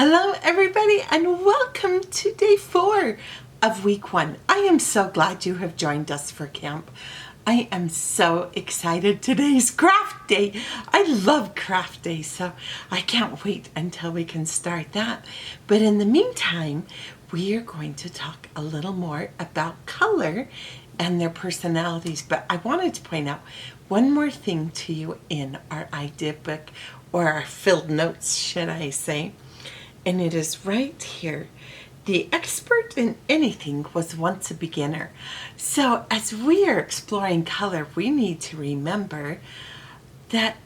Hello everybody and welcome to day 4 of week 1. I am so glad you have joined us for camp. I am so excited. Today's craft day. I love craft day, so I can't wait until we can start that. But in the meantime, we are going to talk a little more about color and their personalities. But I wanted to point out one more thing to you in our idea book, or our filled notes, should I say. And it is right here. The expert in anything was once a beginner. So as we are exploring color, we need to remember that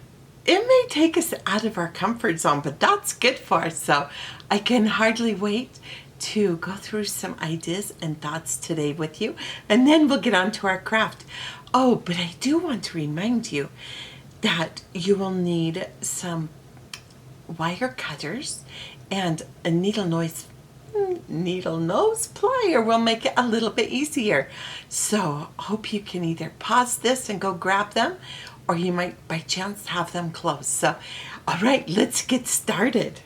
it may take us out of our comfort zone, but that's good for us. So I can hardly wait to go through some ideas and thoughts today with you, and then we'll get on to our craft. Oh, but I do want to remind you that you will need some wire cutters and a needle nose plier will make it a little bit easier. So hope you can either pause this and go grab them, or you might by chance have them close. So all right, let's get started.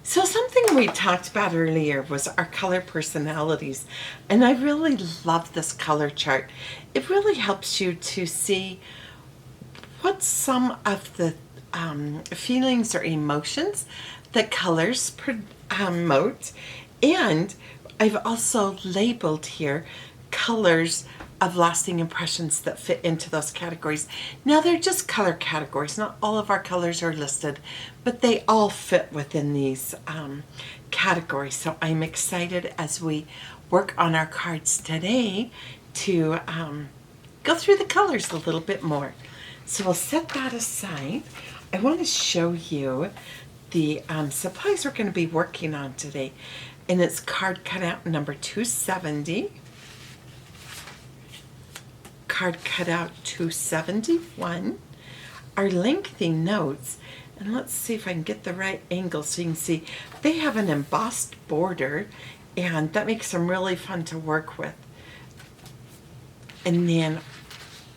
So something we talked about earlier was our color personalities, and I really love this color chart. It really helps you to see what some of the feelings or emotions that colors promote. And I've also labeled here colors of lasting impressions that fit into those categories. Now they're just color categories. Not all of our colors are listed, but they all fit within these categories. So I'm excited as we work on our cards today to go through the colors a little bit more. So we'll set that aside. I want to show you the supplies we're going to be working on today. And it's card cutout number 270. Card cutout 271. Our lengthy notes. And let's see if I can get the right angle so you can see. They have an embossed border, and that makes them really fun to work with. And then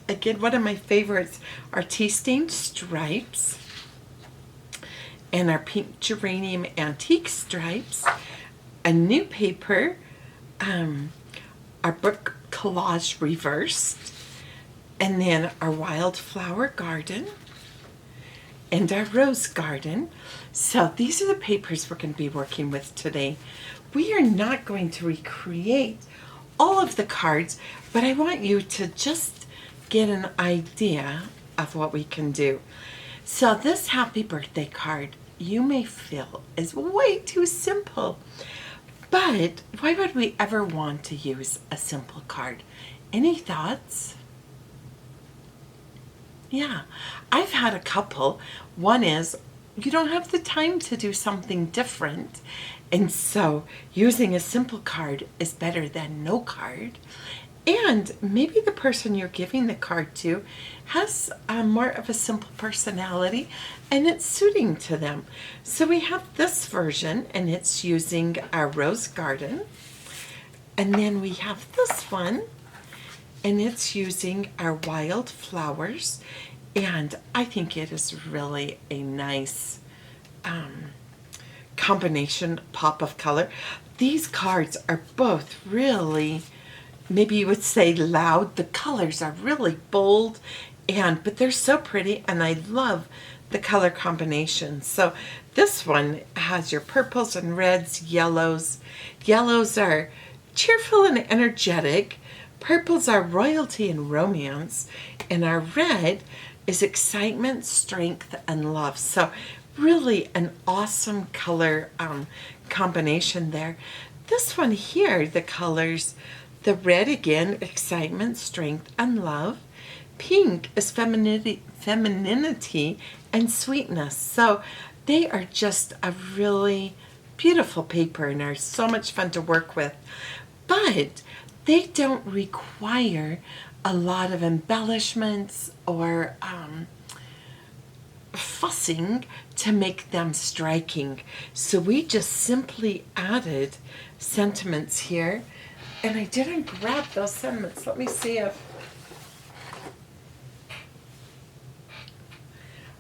again, one of my favorites are tea-stained stripes and our pink geranium antique stripes, a new paper, our book collage reversed, and then our wildflower garden and our rose garden. So these are the papers we're going to be working with today. We are not going to recreate all of the cards, but I want you to just get an idea of what we can do. So this happy birthday card you may feel is way too simple, but why would we ever want to use a simple card? Any thoughts? Yeah, I've had a couple. One is you don't have the time to do something different, and so using a simple card is better than no card. And maybe the person you're giving the card to has more of a simple personality, and it's suiting to them. So we have this version, and it's using our rose garden. And then we have this one, and it's using our wild flowers. And I think it is really a nice combination pop of color. These cards are both really, maybe you would say, loud. The colors are really bold, but they're so pretty, and I love the color combinations. So this one has your purples and reds, yellows. Yellows are cheerful and energetic. Purples are royalty and romance. And our red is excitement, strength, and love. So really an awesome color combination there. This one here, the colors, the red again, excitement, strength, and love. Pink is femininity and sweetness. So they are just a really beautiful paper and are so much fun to work with. But they don't require a lot of embellishments or fussing to make them striking. So we just simply added sentiments here. And I didn't grab those sentiments. Let me see if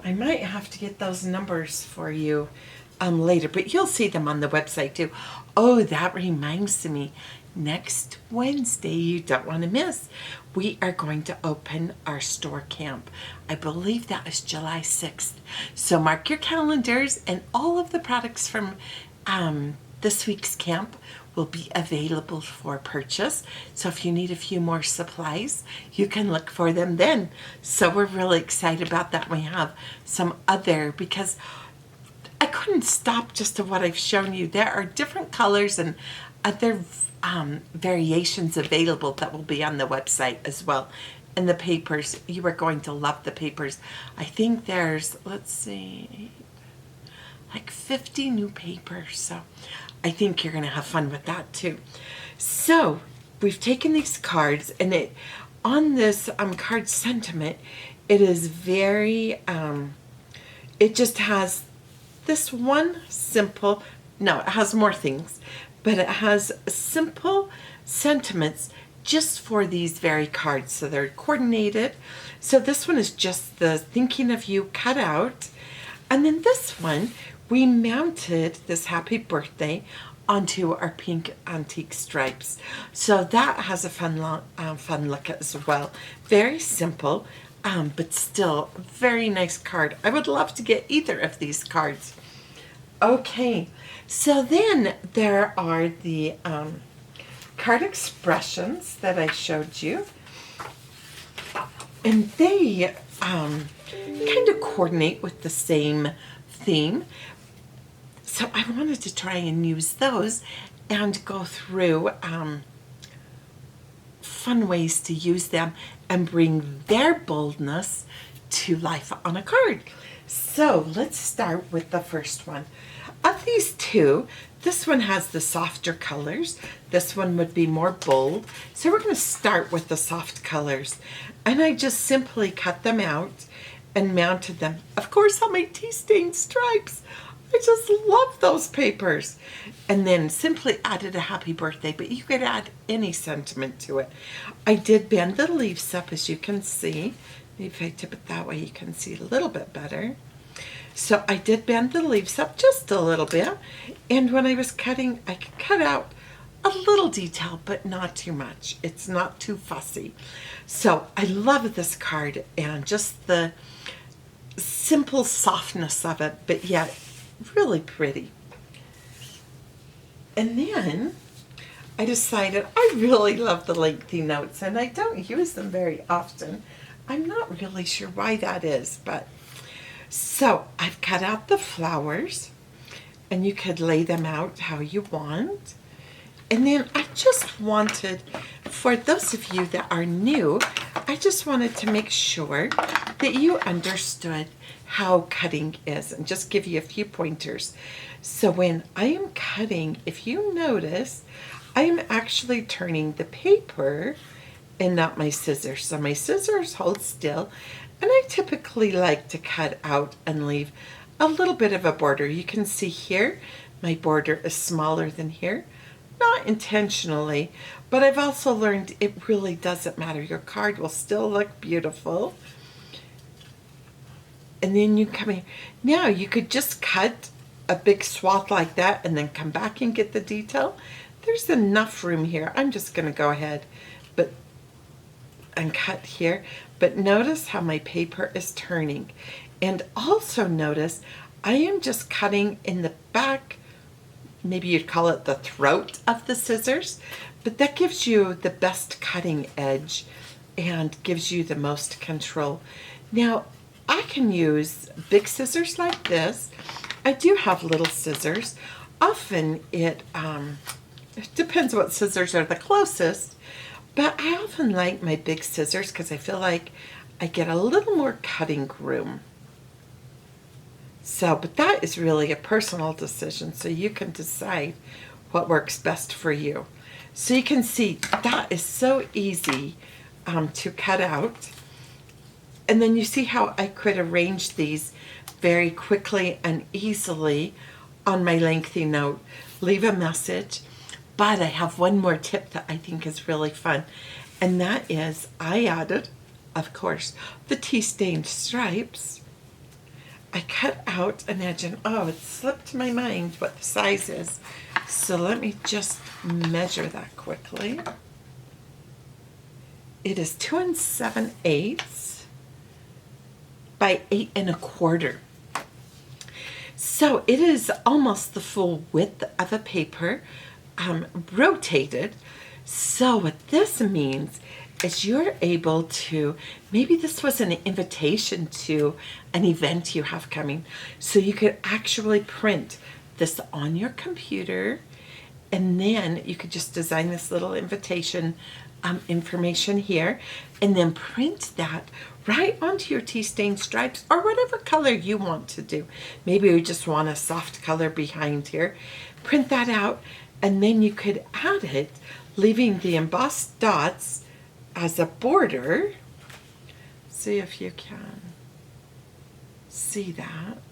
I might have to get those numbers for you later, but you'll see them on the website too. Oh, that reminds me. Next Wednesday, you don't want to miss, we are going to open our store camp. I believe that is July 6th. So mark your calendars, and all of the products from this week's camp will be available for purchase. So if you need a few more supplies, you can look for them then. So we're really excited about that. We have some other, because I couldn't stop just to what I've shown you. There are different colors and other variations available that will be on the website as well. And the papers, you are going to love the papers. I think there's, let's see, like 50 new papers. So I think you're going to have fun with that too. So we've taken these cards, and on this card sentiment, it is very, it just has this one simple, no, it has more things, but it has simple sentiments just for these very cards. So they're coordinated. So this one is just the thinking of you cut out. And then this one, we mounted this happy birthday onto our pink antique stripes. So that has a fun look as well. Very simple, but still very nice card. I would love to get either of these cards. Okay, so then there are the card expressions that I showed you, and they kind of coordinate with the same theme. So I wanted to try and use those and go through fun ways to use them and bring their boldness to life on a card. So let's start with the first one. Of these two, this one has the softer colors. This one would be more bold. So we're going to start with the soft colors. And I just simply cut them out and mounted them, of course, on my tea stain stripes. I just love those papers. And then simply added a happy birthday, but you could add any sentiment to it. I did bend the leaves up, as you can see. Maybe if I tip it that way, you can see a little bit better. So I did bend the leaves up just a little bit. And when I was cutting, I could cut out a little detail, but not too much. It's not too fussy. So I love this card and just the simple softness of it, but yet really pretty. And then I decided I really love the lengthy notes, and I don't use them very often. I'm not really sure why that is, but so I've cut out the flowers, and you could lay them out how you want. And then I just wanted, for those of you that are new, I just wanted to make sure that you understood how cutting is and just give you a few pointers. So when I am cutting, if you notice, I am actually turning the paper and not my scissors. So my scissors hold still, and I typically like to cut out and leave a little bit of a border. You can see here, my border is smaller than here. Not intentionally, but I've also learned it really doesn't matter. Your card will still look beautiful. And then you come in. Now you could just cut a big swath like that and then come back and get the detail. There's enough room here. I'm just going to go ahead and cut here. But notice how my paper is turning. And also notice I am just cutting in the back, maybe you'd call it the throat of the scissors, but that gives you the best cutting edge and gives you the most control. Now, I can use big scissors like this. I do have little scissors. Often it depends what scissors are the closest, but I often like my big scissors because I feel like I get a little more cutting room. So, but that is really a personal decision, so you can decide what works best for you. So you can see that is so easy to cut out. And then you see how I could arrange these very quickly and easily on my lengthy note. Leave a message. But I have one more tip that I think is really fun. And that is I added, of course, the tea stained stripes. I cut out an edge, and oh, it slipped my mind what the size is. So let me just measure that quickly. It is 2 7/8 by 8 1/4. So it is almost the full width of a paper, rotated. So what this means is you're able to, maybe this was an invitation to an event you have coming, so you could actually print this on your computer, and then you could just design this little invitation information here, and then print that right onto your tea stain stripes or whatever color you want to do. Maybe you just want a soft color behind here. Print that out, and then you could add it, leaving the embossed dots as a border. See if you can see that.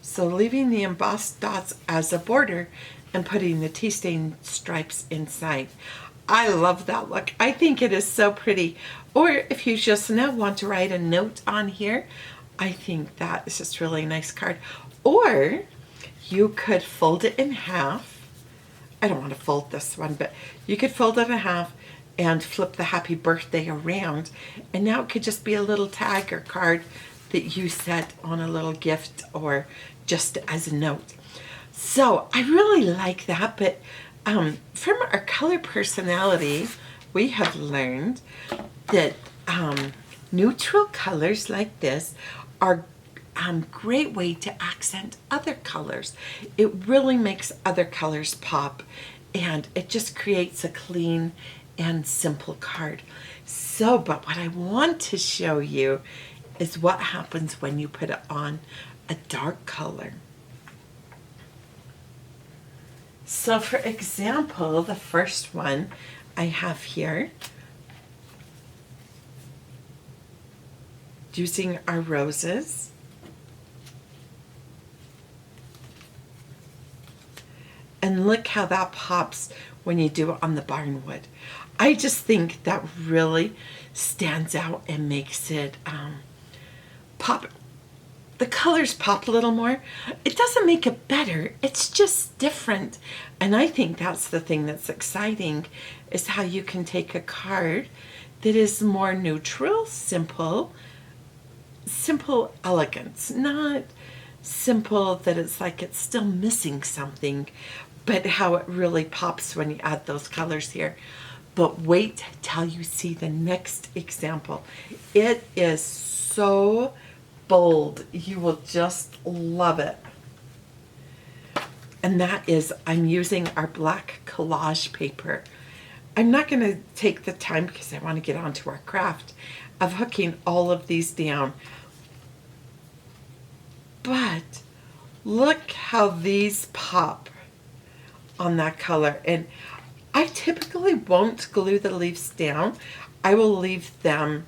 So leaving the embossed dots as a border and putting the tea stain stripes inside. I love that look. I think it is so pretty. Or if you just now want to write a note on here, I think that is just really nice card. Or you could fold it in half. I don't want to fold this one, but you could fold it in half and flip the happy birthday around, and now it could just be a little tag or card that you set on a little gift or just as a note. So I really like that, but from our color personality, we have learned that neutral colors like this are great way to accent other colors. It really makes other colors pop, and it just creates a clean and simple card. So, but what I want to show you is what happens when you put it on a dark color. So for example, the first one I have here, using our roses. And look how that pops when you do it on the barnwood. I just think that really stands out and makes it pop. The colors pop a little more. It doesn't make it better, it's just different. And I think that's the thing that's exciting, is how you can take a card that is more neutral, simple elegance, not simple that it's like it's still missing something, but how it really pops when you add those colors here. But wait till you see the next example. It is so bold. You will just love it. And that is, I'm using our black collage paper. I'm not going to take the time, because I want to get onto our craft, of hooking all of these down. But look how these pop on that color. And I typically won't glue the leaves down. I will leave them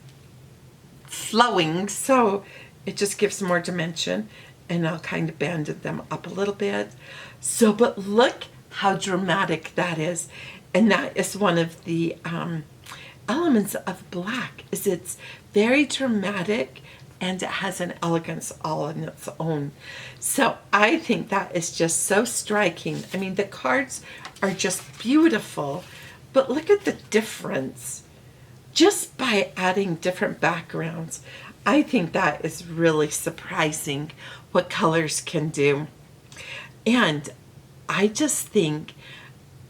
flowing, so it just gives more dimension, and I'll kind of banded them up a little bit. So, but look how dramatic that is. And that is one of the elements of black, is it's very dramatic, and it has an elegance all in its own. So I think that is just so striking. I mean, the cards are just beautiful, but look at the difference just by adding different backgrounds. I think that is really surprising what colors can do. And I just think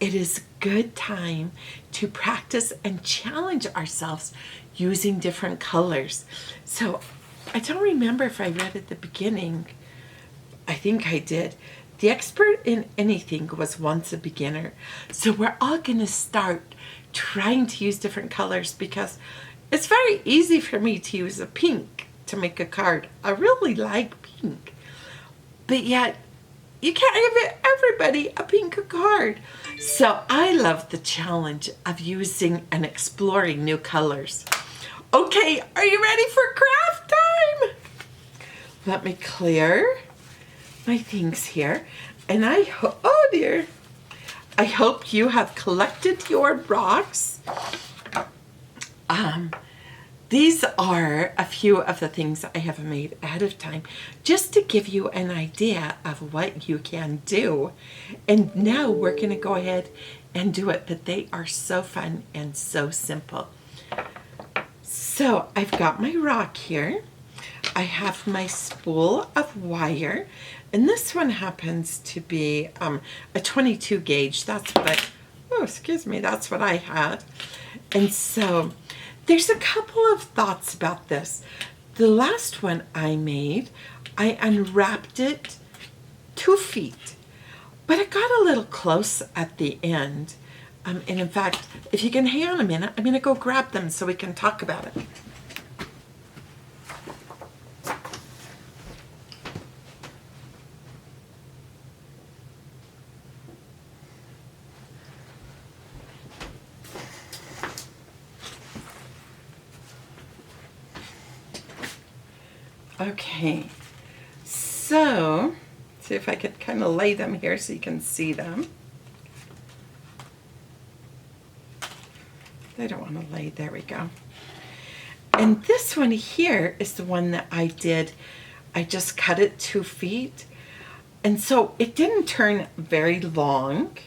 it is a good time to practice and challenge ourselves using different colors. So I don't remember if I read at the beginning. I think I did. The expert in anything was once a beginner. So we're all going to start trying to use different colors, because it's very easy for me to use a pink to make a card. I really like pink. But yet, you can't give everybody a pink card. So I love the challenge of using and exploring new colors. Okay, are you ready for craft time? Let me clear my things here. And oh dear, I hope you have collected your rocks. These are a few of the things I have made ahead of time just to give you an idea of what you can do. And now we're going to go ahead and do it, but they are so fun and so simple. So I've got my rock here. I have my spool of wire, and this one happens to be a 22 gauge. That's what that's what I had. And so there's a couple of thoughts about this. The last one I made, I unwrapped it 2 feet, but it got a little close at the end. And in fact, if you can hang on a minute, I'm going to go grab them so we can talk about it. Okay, so see if I could kind of lay them here so you can see them. They don't want to lay, there we go. And this one here is the one that I did. I just cut it 2 feet. And so it didn't turn very long.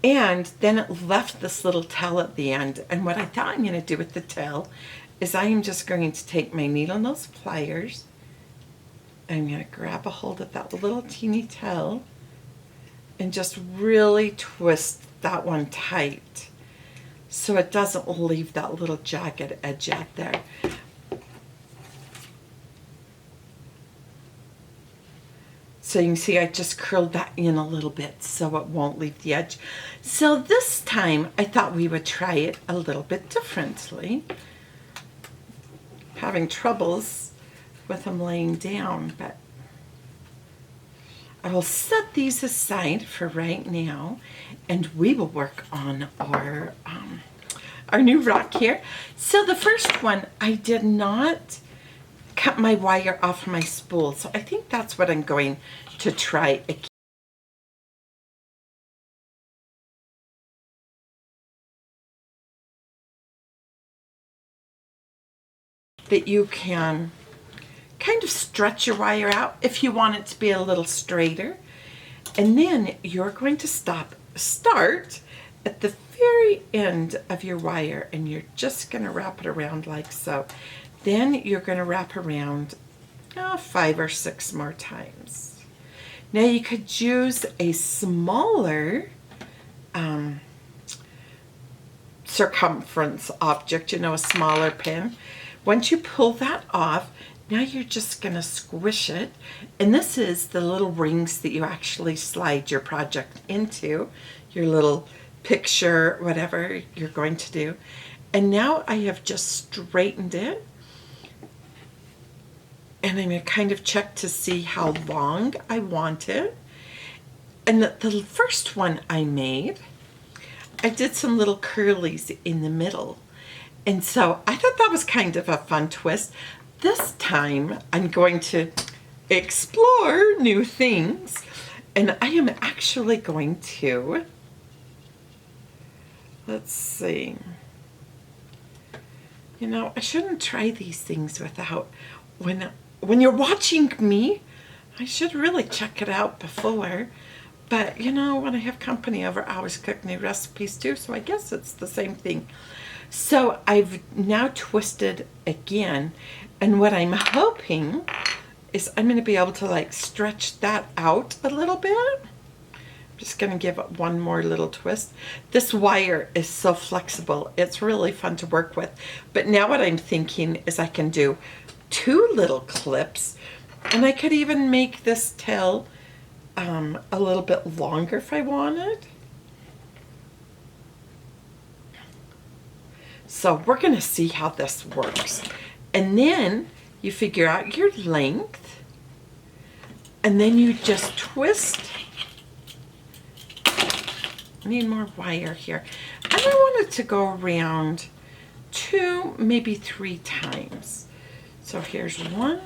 And then it left this little tail at the end. And what I thought I'm going to do with the tail is I am just going to take my needle nose pliers. I'm going to grab a hold of that little teeny tail and just really twist that one tight so it doesn't leave that little jagged edge out there. So you can see I just curled that in a little bit so it won't leave the edge. So this time I thought we would try it a little bit differently. Having troubles with them laying down, but I will set these aside for right now, and we will work on our new rock here. So the first one, I did not cut my wire off my spool, so I think that's what I'm going to try again. That you can kind of stretch your wire out if you want it to be a little straighter. And then you're going to start at the very end of your wire, and you're just going to wrap it around like so. Then you're going to wrap around 5 or 6 more times. Now you could use a smaller circumference object, a smaller pin. Once you pull that off, now you're just going to squish it. And this is the little rings that you actually slide your project into, your little picture, whatever you're going to do. And now I have just straightened it. And I'm going to kind of check to see how long I want it. And the first one I made, I did some little curlies in the middle. And so I thought that was kind of a fun twist. This time I'm going to explore new things, and I am actually going to, let's see, I shouldn't try these things without, when you're watching me, I should really check it out before. But when I have company over, I always cook new recipes too, so I guess it's the same thing. So I've now twisted again, and what I'm hoping is I'm going to be able to stretch that out a little bit. I'm just going to give it one more little twist. This wire is so flexible, it's really fun to work with. But now what I'm thinking is I can do 2 little clips, and I could even make this tail a little bit longer if I wanted. So we're going to see how this works. And then you figure out your length, and then you just twist. I need more wire here. And I want it to go around 2, maybe 3 times. So here's 1,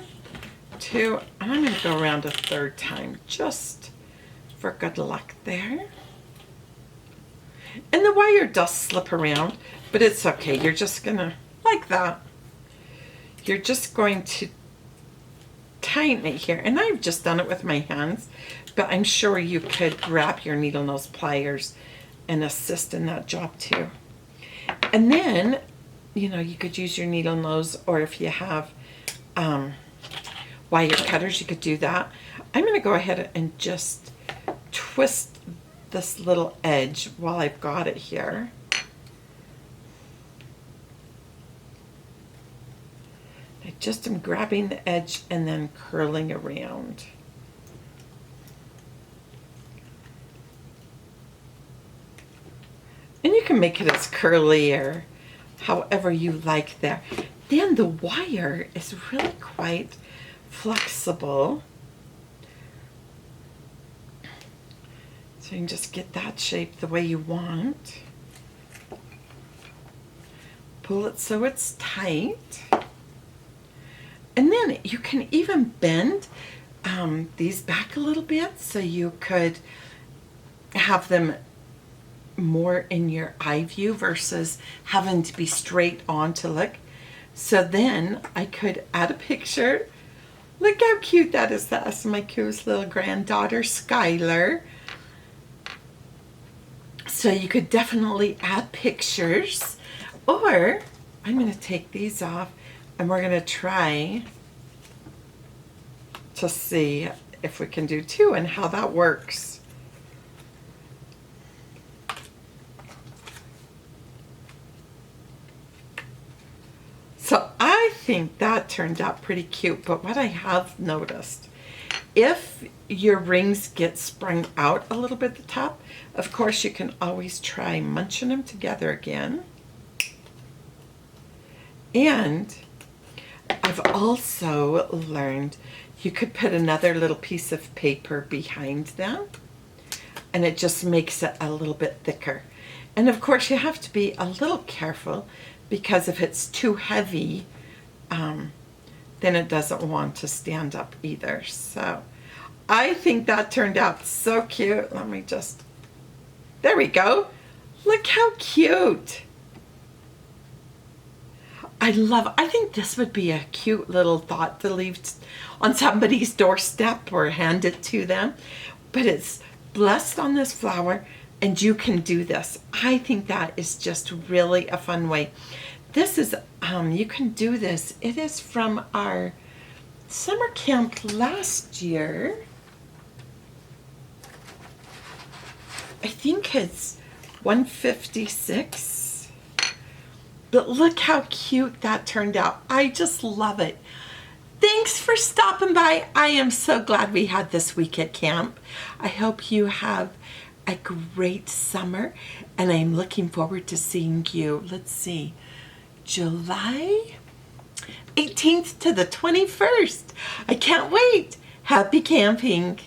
2, and I'm going to go around a 3rd time just for good luck there. And the wire does slip around, but it's okay. You're just going to, like that. you're just going to tighten it here. And I've just done it with my hands, but I'm sure you could grab your needle nose pliers and assist in that job too. And then, you know, you could use your needle nose, or if you have wire cutters, you could do that. I'm going to go ahead and just twist this little edge while I've got it here. I just am grabbing the edge and then curling around. And you can make it as curly or however you like there. Then the wire is really quite flexible. So you can just get that shape the way you want. Pull it so it's tight. And then you can even bend these back a little bit so you could have them more in your eye view versus having to be straight on to look. So then I could add a picture. Look how cute that is. That's my cute little granddaughter, Skylar. So you could definitely add pictures, or I'm going to take these off and we're going to try to see if we can do two and how that works. So I think that turned out pretty cute, but what I have noticed, if your rings get sprung out a little bit at the top, of course you can always try munching them together again. And I've also learned you could put another little piece of paper behind them, and it just makes it a little bit thicker. And of course you have to be a little careful, because if it's too heavy, then it doesn't want to stand up either. So I think that turned out so cute. Let me just, there we go. Look how cute. I think this would be a cute little thought to leave on somebody's doorstep or hand it to them. But it's blessed on this flower, and you can do this. I think that is just really a fun way. This is, you can do this. It is from our summer camp last year. I think it's 156. But look how cute that turned out. I just love it. Thanks for stopping by. I am so glad we had this week at camp. I hope you have a great summer, and I'm looking forward to seeing you. Let's see, July 18th to the 21st. I can't wait. Happy camping.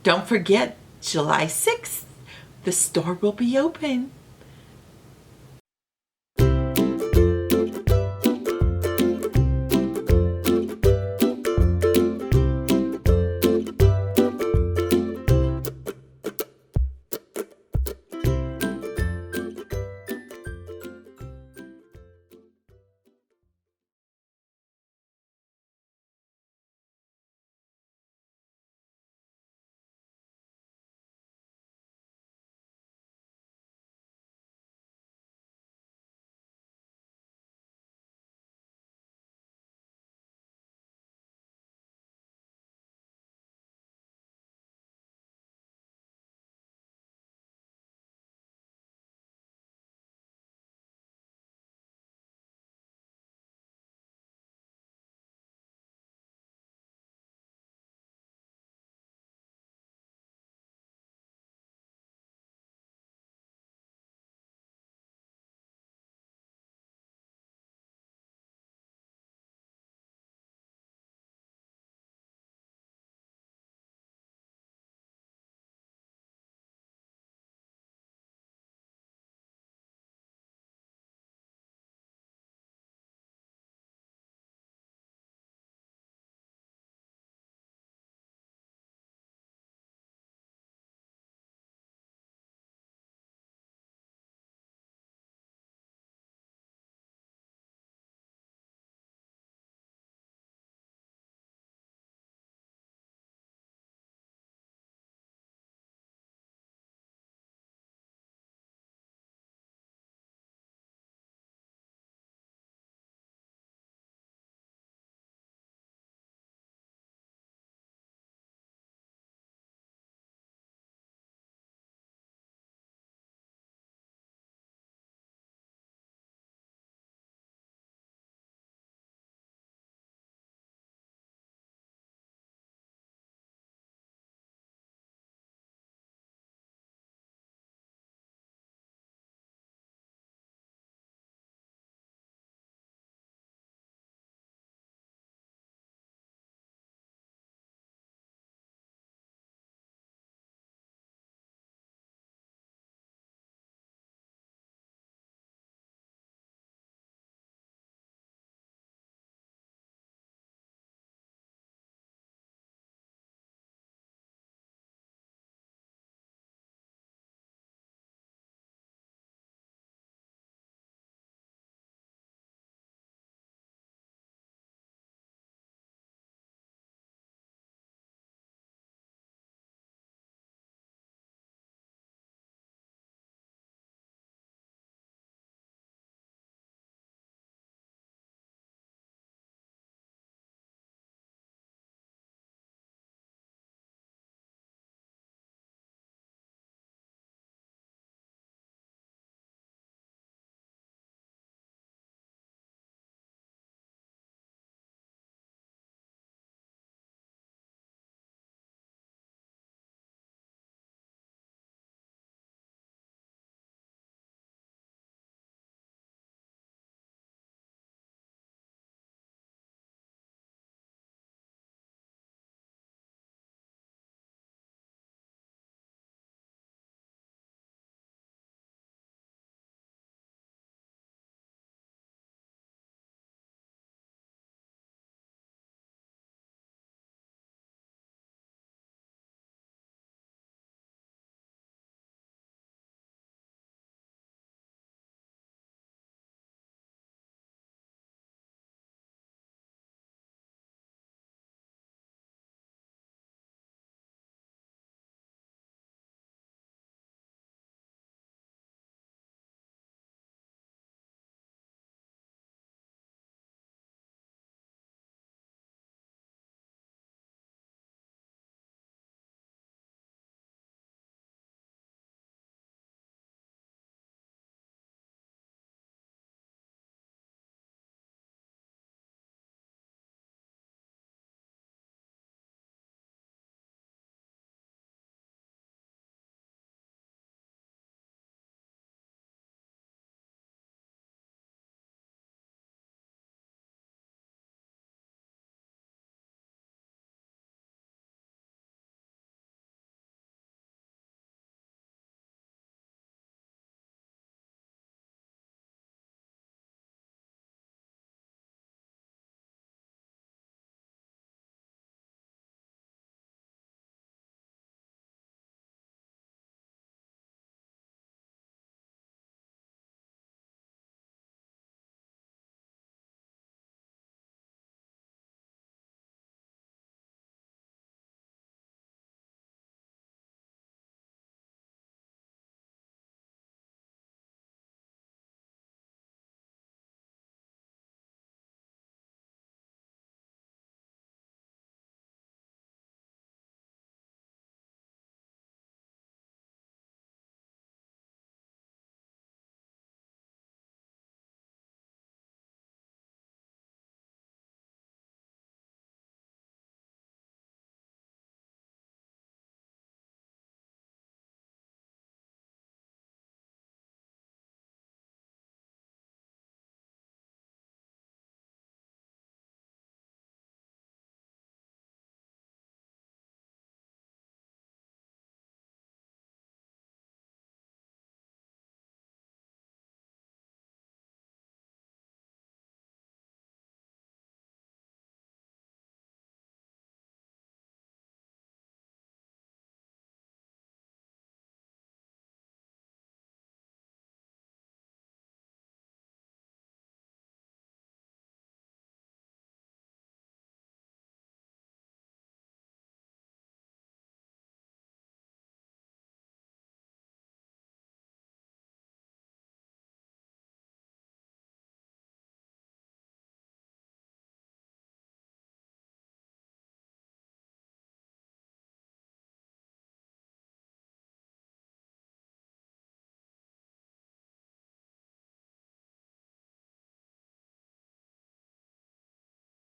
Don't forget, July 6th, the store will be open.